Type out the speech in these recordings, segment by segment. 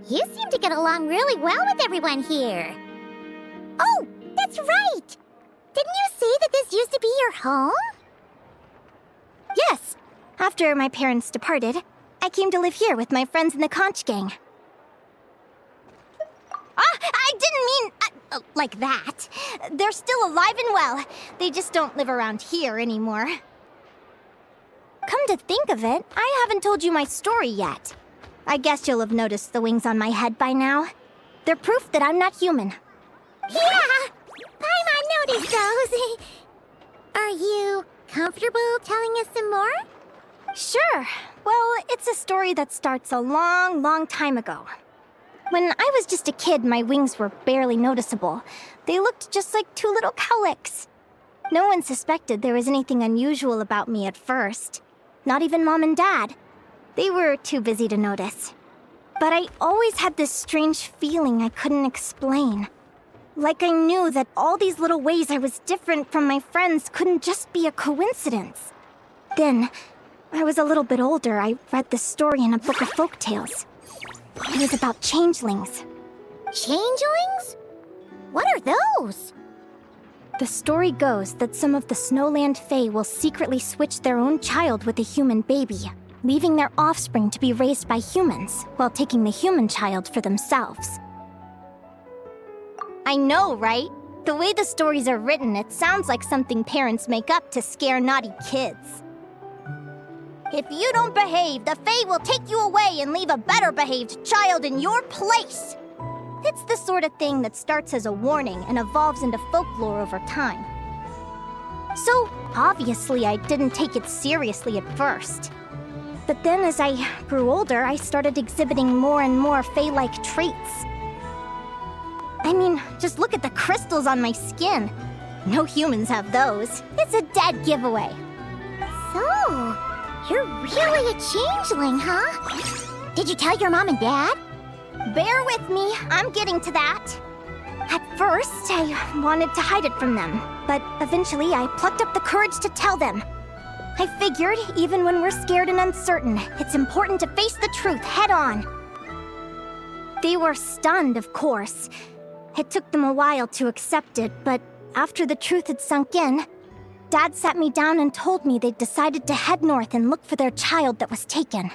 You seem to get along really well with everyone here. Oh, that's right! Didn't you say that this used to be your home? Yes. After my parents departed, I came to live here with my friends in the conch gang. I didn't mean like that. They're still alive and well. They just don't live around here anymore. Come to think of it, I haven't told you my story yet. I guess you'll have noticed the wings on my head by now. They're proof that I'm not human. Yeah! Paimon noticed those. Are you comfortable telling us some more? Sure. Well, it's a story that starts a long, long time ago. When I was just a kid, my wings were barely noticeable. They looked just like two little cowlicks. No one suspected there was anything unusual about me at first. Not even Mom and Dad. They were too busy to notice. But I always had this strange feeling I couldn't explain. Like I knew that all these little ways I was different from my friends couldn't just be a coincidence. Then, when I was a little bit older, I read this story in a book of folktales. It was about changelings. Changelings? What are those? The story goes that some of the Snowland Fae will secretly switch their own child with a human baby, leaving their offspring to be raised by humans, while taking the human child for themselves. I know, right? The way the stories are written, it sounds like something parents make up to scare naughty kids. If you don't behave, the Fae will take you away and leave a better-behaved child in your place. It's the sort of thing that starts as a warning and evolves into folklore over time. So, obviously, I didn't take it seriously at first. But then as I grew older, I started exhibiting more and more Fae-like traits. I mean, just look at the crystals on my skin. No humans have those. It's a dead giveaway. So, you're really a changeling, huh? Did you tell your mom and dad? Bear with me, I'm getting to that. At first, I wanted to hide it from them, but eventually I plucked up the courage to tell them. I figured, even when we're scared and uncertain, it's important to face the truth head on. They were stunned, of course. It took them a while to accept it, but after the truth had sunk in, Dad sat me down and told me they'd decided to head north and look for their child that was taken.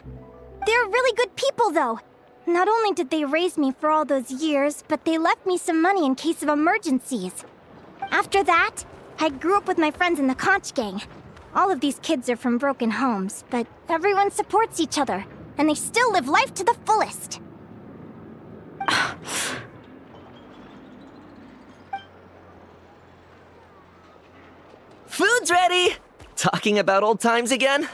They're really good people, though. Not only did they raise me for all those years, but they left me some money in case of emergencies. After that, I grew up with my friends in the conch gang. All of these kids are from broken homes, but everyone supports each other, and they still live life to the fullest. Food's ready! Talking about old times again?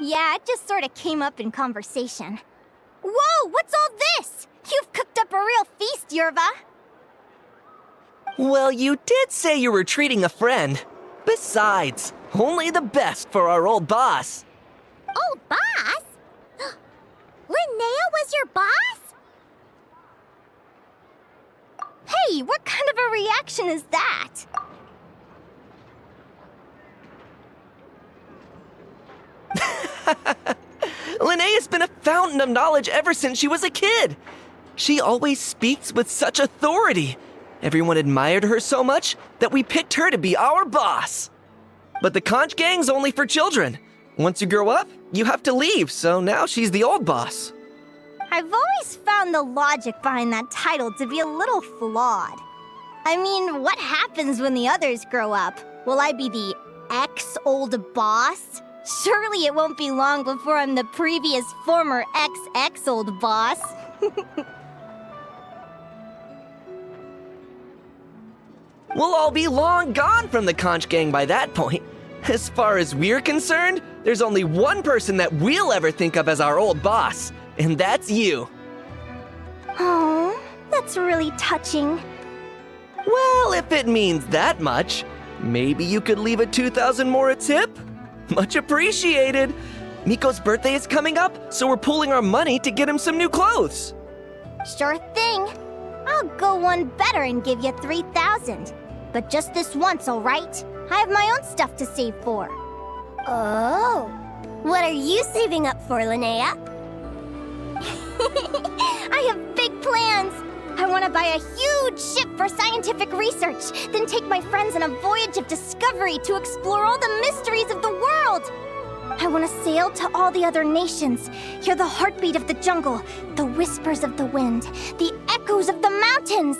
Yeah, it just sort of came up in conversation. Whoa, what's all this? You've cooked up a real feast, Yerva. Well, you did say you were treating a friend. Besides, only the best for our old boss. Old boss? Linnea was your boss? Hey, what kind of a reaction is that? Linnea's been a fountain of knowledge ever since she was a kid. She always speaks with such authority. Everyone admired her so much that we picked her to be our boss. But the conch gang's only for children. Once you grow up, you have to leave, so now she's the old boss. I've always found the logic behind that title to be a little flawed. I mean, what happens when the others grow up? Will I be the ex-old boss? Surely it won't be long before I'm the previous former ex-old boss. We'll all be long gone from the conch gang by that point. As far as we're concerned, there's only one person that we'll ever think of as our old boss, and that's you. Oh, that's really touching. Well, if it means that much, maybe you could leave a 2,000 more a tip? Much appreciated. Miko's birthday is coming up, so we're pooling our money to get him some new clothes. Sure thing. I'll go one better and give you 3,000. But just this once, all right? I have my own stuff to save for. Oh, What are you saving up for, Linnea? I have big plans! I want to buy a huge ship for scientific research, then take my friends on a voyage of discovery to explore all the mysteries of the world! I want to sail to all the other nations, hear the heartbeat of the jungle, the whispers of the wind, the echoes of the mountains!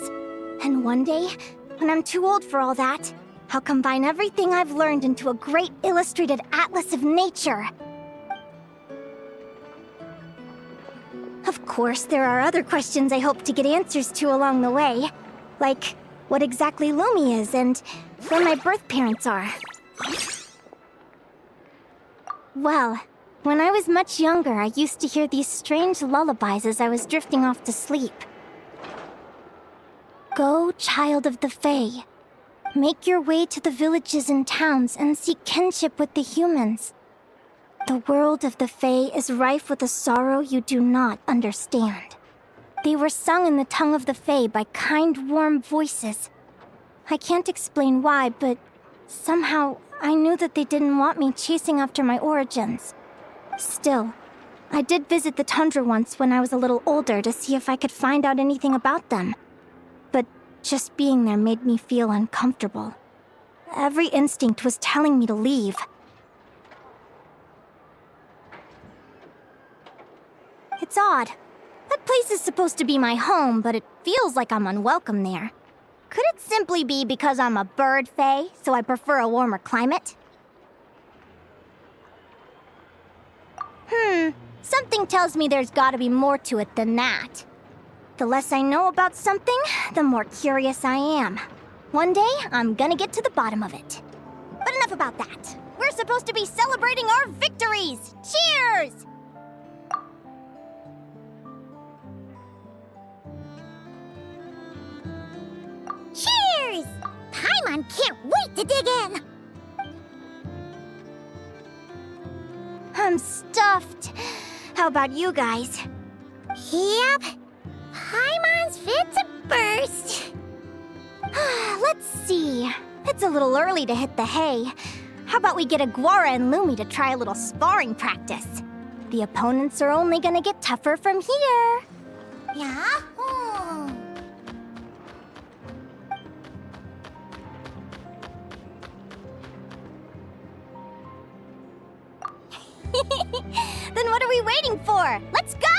And one day, when I'm too old for all that, I'll combine everything I've learned into a great illustrated atlas of nature. Of course, there are other questions I hope to get answers to along the way. Like, what exactly Lumi is and where my birth parents are. Well, when I was much younger, I used to hear these strange lullabies as I was drifting off to sleep. Go, child of the Fae. Make your way to the villages and towns and seek kinship with the humans. The world of the Fae is rife with a sorrow you do not understand. They were sung in the tongue of the Fae by kind, warm voices. I can't explain why, but somehow I knew that they didn't want me chasing after my origins. Still, I did visit the tundra once when I was a little older to see if I could find out anything about them. But just being there made me feel uncomfortable. Every instinct was telling me to leave. It's odd. That place is supposed to be my home, but it feels like I'm unwelcome there. Could it simply be because I'm a bird fae, so I prefer a warmer climate? Something tells me there's gotta be more to it than that. The less I know about something, the more curious I am. One day, I'm gonna get to the bottom of it. But enough about that. We're supposed to be celebrating our victories! Cheers! Cheers! Paimon can't wait to dig in! I'm stuffed. How about you guys? Yep. Paimon's fit to burst. Let's see. It's a little early to hit the hay. How about we get Aguara and Lumi to try a little sparring practice? The opponents are only gonna get tougher from here. Yahoo! Then what are we waiting for? Let's go!